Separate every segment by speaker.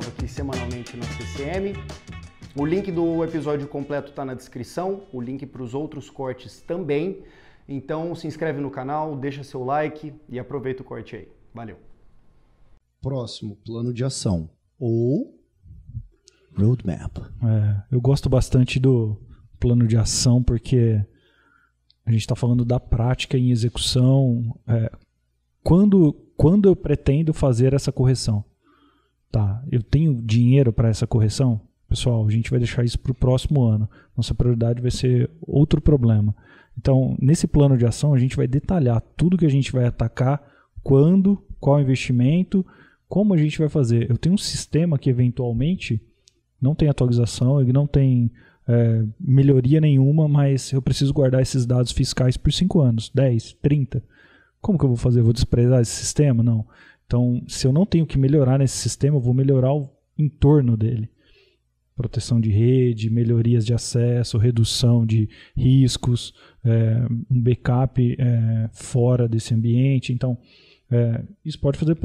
Speaker 1: aqui semanalmente no CCM. O link do episódio completo está na descrição, o link para os outros cortes também. Então se inscreve no canal, deixa seu like e aproveita o corte aí. Valeu. Próximo, plano de ação ou roadmap.
Speaker 2: Eu gosto bastante do plano de ação porque a gente está falando da prática em execução. Quando eu pretendo fazer essa correção? Tá, eu tenho dinheiro para essa correção? Pessoal, a gente vai deixar isso para o próximo ano. Nossa prioridade vai ser outro problema. Então, nesse plano de ação, a gente vai detalhar tudo que a gente vai atacar, quando, qual investimento, como a gente vai fazer. Eu tenho um sistema que, eventualmente, não tem atualização, ele não tem melhoria nenhuma, mas eu preciso guardar esses dados fiscais por 5 anos, 10, 30. Como que eu vou fazer? Eu vou desprezar esse sistema? Não. Então, se eu não tenho que melhorar nesse sistema, eu vou melhorar o entorno dele. Proteção de rede, melhorias de acesso, redução de riscos, um backup fora desse ambiente. Então, isso pode fazer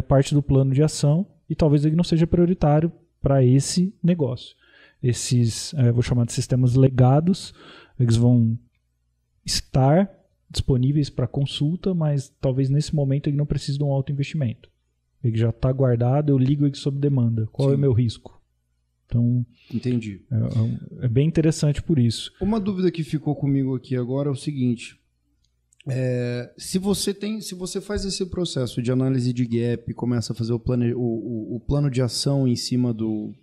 Speaker 2: parte do plano de ação e talvez ele não seja prioritário para esse negócio. Esses, vou chamar de sistemas legados, eles vão estar disponíveis para consulta, mas talvez nesse momento ele não precise de um alto investimento. Ele já está guardado, eu ligo ele sob demanda. Qual é o meu risco? Então,
Speaker 1: entendi.
Speaker 2: É bem interessante por isso.
Speaker 1: Uma dúvida que ficou comigo aqui agora é o seguinte: se você faz esse processo de análise de gap, começa a fazer o plano de ação em cima do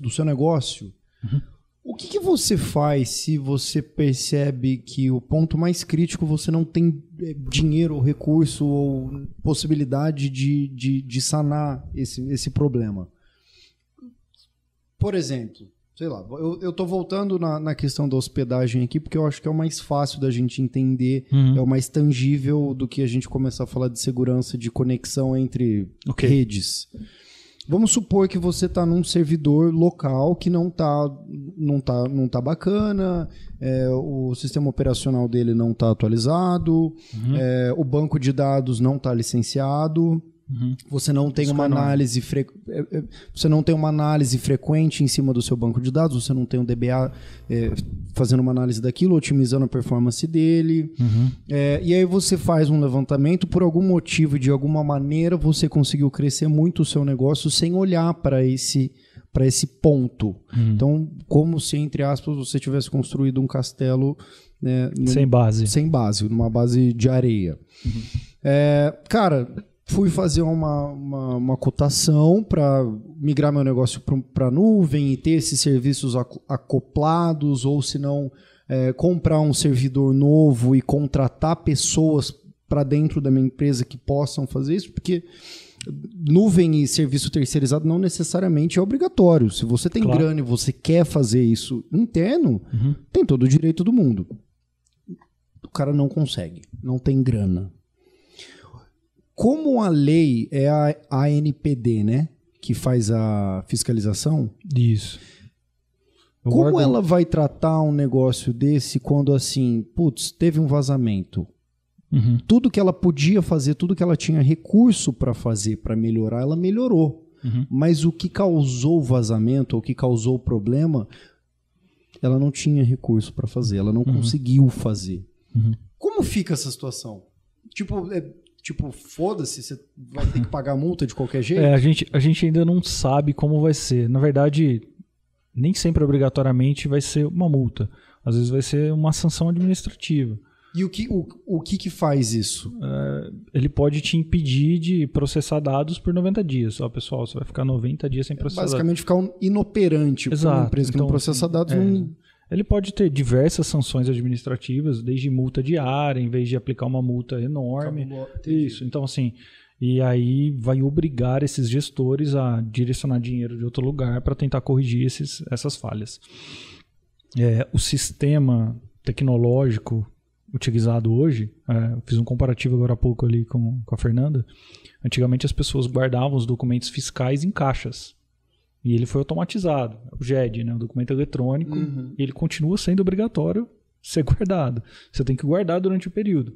Speaker 1: seu negócio, o que você faz se você percebe que o ponto mais crítico você não tem dinheiro ou recurso ou possibilidade de sanar esse problema? Por exemplo, sei lá, eu estou voltando na questão da hospedagem aqui, porque eu acho que é o mais fácil da gente entender, é o mais tangível do que a gente começar a falar de segurança, de conexão entre redes. Vamos supor que você está num servidor local que não tá bacana, o sistema operacional dele não está atualizado, o banco de dados não está licenciado. Você não tem uma análise frequente em cima do seu banco de dados, você não tem um DBA fazendo uma análise daquilo, otimizando a performance dele. E aí você faz um levantamento, por algum motivo, de alguma maneira, você conseguiu crescer muito o seu negócio sem olhar para esse ponto. Então, como se, entre aspas, você tivesse construído um castelo sem base, numa base de areia. Cara, fui fazer uma cotação para migrar meu negócio para a nuvem e ter esses serviços acoplados, ou se não, comprar um servidor novo e contratar pessoas para dentro da minha empresa que possam fazer isso, porque nuvem e serviço terceirizado não necessariamente é obrigatório. Se você tem grana e você quer fazer isso interno, tem todo o direito do mundo. O cara não consegue, não tem grana. Como a lei é a ANPD, né, que faz a fiscalização?
Speaker 2: Isso.
Speaker 1: Como ela vai tratar um negócio desse quando, assim, teve um vazamento? Tudo que ela podia fazer, tudo que ela tinha recurso para fazer, para melhorar, ela melhorou. Mas o que causou o vazamento, o que causou o problema, ela não tinha recurso para fazer, ela não conseguiu fazer. Como fica essa situação? Tipo, foda-se, você vai ter que pagar multa de qualquer jeito?
Speaker 2: A gente ainda não sabe como vai ser. Na verdade, nem sempre obrigatoriamente vai ser uma multa. Às vezes vai ser uma sanção administrativa.
Speaker 1: E o que faz isso?
Speaker 2: Ele pode te impedir de processar dados por 90 dias. Pessoal, você vai ficar 90 dias sem processar dados.
Speaker 1: Basicamente ficar inoperante.
Speaker 2: Exato.
Speaker 1: Uma empresa que não processa dados.
Speaker 2: Ele pode ter diversas sanções administrativas, desde multa diária, em vez de aplicar uma multa enorme. Isso. Então, assim, e aí vai obrigar esses gestores a direcionar dinheiro de outro lugar para tentar corrigir essas falhas. O sistema tecnológico utilizado hoje, eu fiz um comparativo agora há pouco ali com a Fernanda. Antigamente as pessoas guardavam os documentos fiscais em caixas. E ele foi automatizado, o GED, né, o documento eletrônico, e ele continua sendo obrigatório ser guardado. Você tem que guardar durante o período.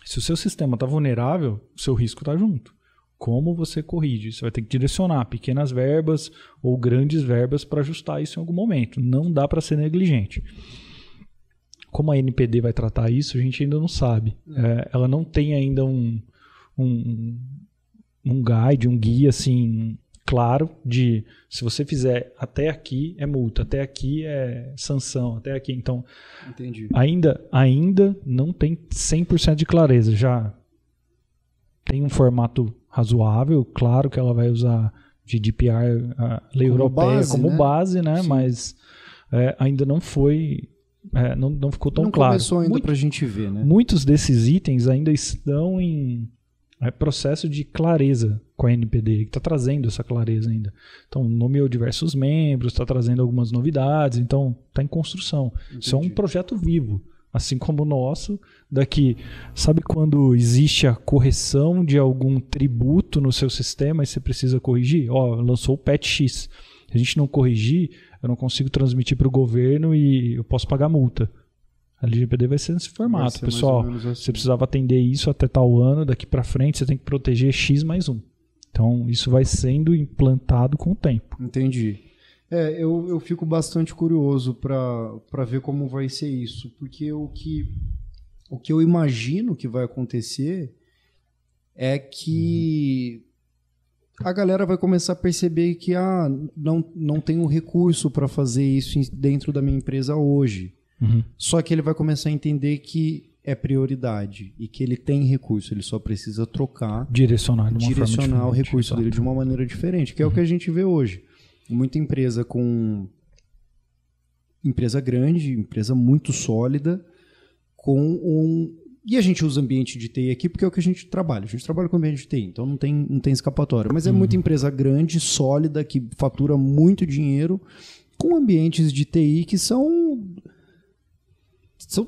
Speaker 2: Se o seu sistema está vulnerável, o seu risco está junto. Como você corrige? Você vai ter que direcionar pequenas verbas ou grandes verbas para ajustar isso em algum momento. Não dá para ser negligente. Como a NPD vai tratar isso, a gente ainda não sabe. Ela não tem ainda um guide, um guia assim claro de se você fizer até aqui é multa, até aqui é sanção, até aqui. Então,
Speaker 1: entendi.
Speaker 2: Ainda não tem 100% de clareza. Já tem um formato razoável, claro que ela vai usar GDPR, a lei europeia, como base, né? Mas ainda não foi, não ficou tão claro.
Speaker 1: Não começou ainda para a gente ver, né?
Speaker 2: Muitos desses itens ainda estão em processo de clareza com a NPD, que está trazendo essa clareza ainda. Então, nomeou diversos membros, está trazendo algumas novidades, então está em construção. Entendi. Isso é um projeto vivo, assim como o nosso. Daqui, sabe quando existe a correção de algum tributo no seu sistema e você precisa corrigir? Lançou o patch X. Se a gente não corrigir, eu não consigo transmitir para o governo e eu posso pagar multa. A LGPD vai ser nesse formato. Pessoal, assim. Você precisava atender isso até tal ano, daqui para frente você tem que proteger X mais 1. Então, isso vai sendo implantado com o tempo.
Speaker 1: Entendi. Eu fico bastante curioso para ver como vai ser isso, porque o que eu imagino que vai acontecer é que a galera vai começar a perceber que não tem um recurso para fazer isso dentro da minha empresa hoje. Uhum. Só que ele vai começar a entender que é prioridade e que ele tem recurso, ele só precisa
Speaker 2: direcionar
Speaker 1: o recurso dele de uma maneira diferente, que é o que a gente vê hoje. Muita empresa empresa grande, empresa muito sólida, e a gente usa ambiente de TI aqui porque é o que a gente trabalha. A gente trabalha com ambiente de TI, então não tem escapatória. Mas é muita empresa grande, sólida, que fatura muito dinheiro, com ambientes de TI que são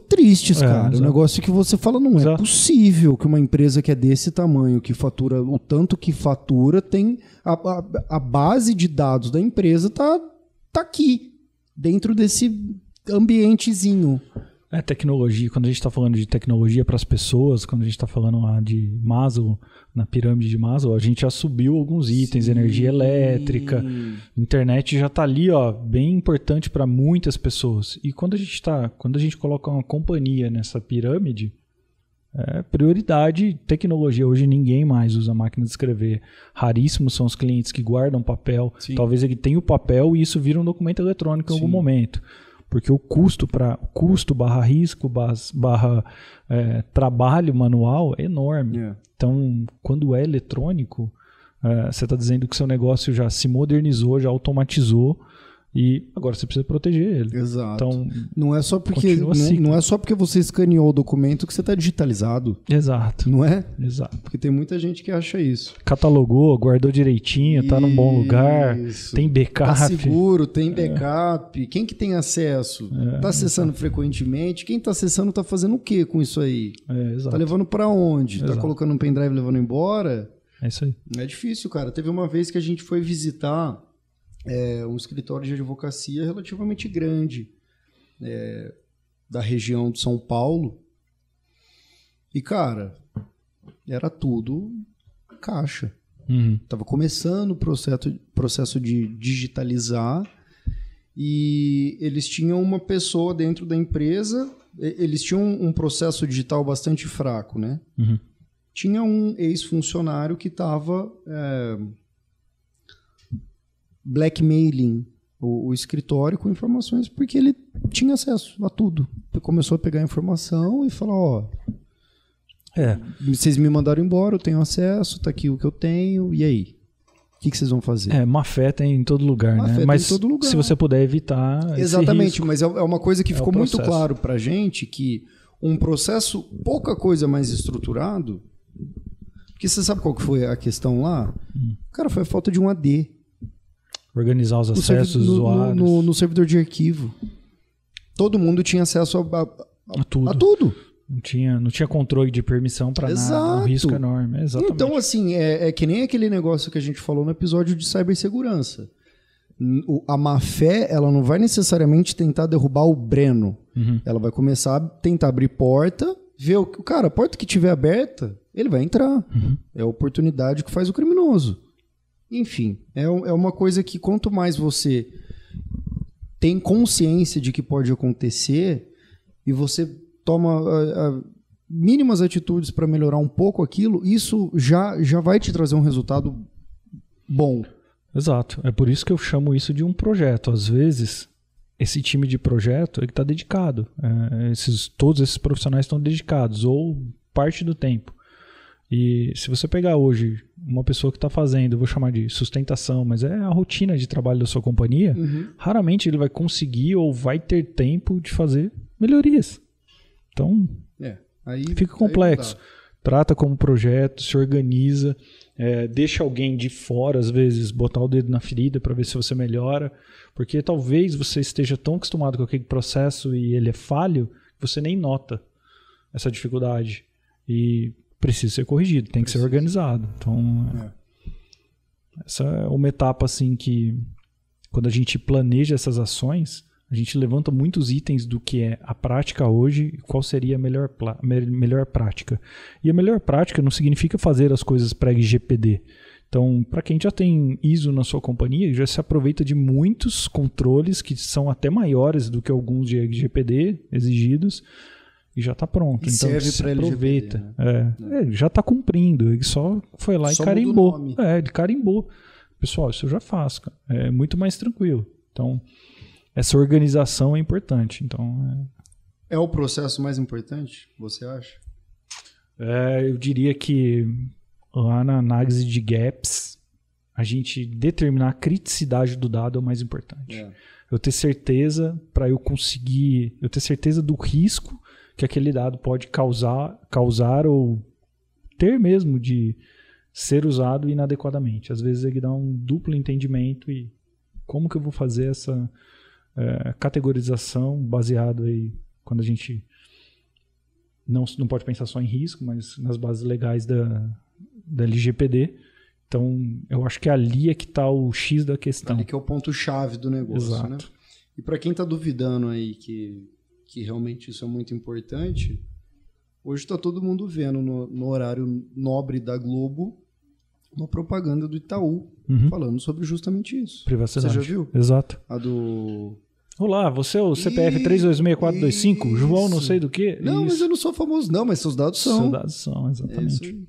Speaker 1: tristes, cara. O negócio que você fala, não é possível que uma empresa que é desse tamanho, que fatura o tanto que fatura, tem a base de dados da empresa tá aqui, dentro desse ambientezinho.
Speaker 2: Tecnologia, quando a gente está falando de tecnologia para as pessoas, quando a gente está falando lá de Maslow, na pirâmide de Maslow, a gente já subiu alguns itens, energia elétrica, internet já está ali, bem importante para muitas pessoas. E quando a gente coloca uma companhia nessa pirâmide, prioridade, tecnologia. Hoje ninguém mais usa máquina de escrever. Raríssimos são os clientes que guardam papel. Sim. Talvez ele tenha o papel e isso vira um documento eletrônico em algum momento. Porque o custo barra risco, barra trabalho manual é enorme. Então, quando é eletrônico, você está dizendo que seu negócio já se modernizou, já automatizou e agora você precisa proteger ele.
Speaker 1: Exato.
Speaker 2: Então,
Speaker 1: não é só porque você escaneou o documento que você está digitalizado.
Speaker 2: Exato.
Speaker 1: Não é?
Speaker 2: Exato.
Speaker 1: Porque tem muita gente que acha isso.
Speaker 2: Catalogou, guardou direitinho, está num bom lugar, tem backup.
Speaker 1: Está seguro, tem backup. Quem que tem acesso? Está acessando frequentemente? Quem está acessando está fazendo o que com isso aí? Está levando para onde? Está colocando um pendrive e levando embora?
Speaker 2: É isso aí.
Speaker 1: É difícil, cara. Teve uma vez que a gente foi visitar um escritório de advocacia relativamente grande da região de São Paulo. E, cara, era tudo caixa. Tava começando o processo de digitalizar e eles tinham uma pessoa dentro da empresa, eles tinham um processo digital bastante fraco, né? Tinha um ex-funcionário que estava blackmailing o escritório com informações porque ele tinha acesso a tudo. Ele começou a pegar a informação e falar, vocês me mandaram embora, eu tenho acesso, tá aqui o que eu tenho, e aí? O que vocês vão fazer?
Speaker 2: Má fé tem em todo lugar, né? Mas em todo lugar. Se você puder evitar
Speaker 1: exatamente,
Speaker 2: esse risco,
Speaker 1: mas é uma coisa que ficou muito claro pra gente, que um processo, pouca coisa mais estruturado, porque você sabe qual que foi a questão lá? Cara, foi a falta de um AD.
Speaker 2: Organizar os acessos dos usuários.
Speaker 1: No servidor de arquivo. Todo mundo tinha acesso a tudo.
Speaker 2: Não tinha controle de permissão para nada. Um risco enorme. Exatamente.
Speaker 1: Então, assim, é que nem aquele negócio que a gente falou no episódio de cibersegurança. A má-fé, ela não vai necessariamente tentar derrubar o Breno. Ela vai começar a tentar abrir porta vê o cara, a porta que tiver aberta, ele vai entrar. É a oportunidade que faz o criminoso. Enfim, é uma coisa que quanto mais você tem consciência de que pode acontecer e você toma mínimas atitudes para melhorar um pouco aquilo, isso já vai te trazer um resultado bom.
Speaker 2: Exato. É por isso que eu chamo isso de um projeto. Às vezes, esse time de projeto está dedicado. Todos esses profissionais estão dedicados, ou parte do tempo. E se você pegar hoje uma pessoa que está fazendo, eu vou chamar de sustentação, mas é a rotina de trabalho da sua companhia, raramente ele vai conseguir ou vai ter tempo de fazer melhorias. Então, fica complexo. Trata como projeto, se organiza, deixa alguém de fora, às vezes, botar o dedo na ferida para ver se você melhora, porque talvez você esteja tão acostumado com aquele processo e ele é falho, que você nem nota essa dificuldade. E precisa ser corrigido, tem que ser organizado. Então, essa é uma etapa assim que, quando a gente planeja essas ações, a gente levanta muitos itens do que é a prática hoje e qual seria a melhor prática. E a melhor prática não significa fazer as coisas pré-GPD. Então, para quem já tem ISO na sua companhia, já se aproveita de muitos controles que são até maiores do que alguns de LGPD exigidos, e já está pronto.
Speaker 1: E
Speaker 2: então
Speaker 1: serve para
Speaker 2: aproveita. Ele já está cumprindo. Ele só foi lá e carimbou. Ele carimbou. Pessoal, isso eu já faço. Cara. É muito mais tranquilo. Então, essa organização é importante. Então,
Speaker 1: é o processo mais importante, você acha?
Speaker 2: Eu diria que lá na análise de gaps, a gente determinar a criticidade do dado é o mais importante. Eu ter certeza para eu conseguir... Eu ter certeza do risco que aquele dado pode causar ou ter mesmo de ser usado inadequadamente. Às vezes ele dá um duplo entendimento e como que eu vou fazer essa categorização baseado aí, quando a gente não pode pensar só em risco, mas nas bases legais da LGPD. Então, eu acho que ali é que está o X da questão.
Speaker 1: Ali que é o ponto-chave do negócio.
Speaker 2: Exato.
Speaker 1: Né? E para quem está duvidando aí que realmente isso é muito importante, hoje está todo mundo vendo no horário nobre da Globo uma propaganda do Itaú falando sobre justamente isso.
Speaker 2: Privacidade.
Speaker 1: Você já viu?
Speaker 2: Exato.
Speaker 1: A do...
Speaker 2: Olá, você é o CPF 326425, João não sei do quê?
Speaker 1: Não, mas eu não sou famoso não, mas seus dados são.
Speaker 2: Seus dados são, exatamente.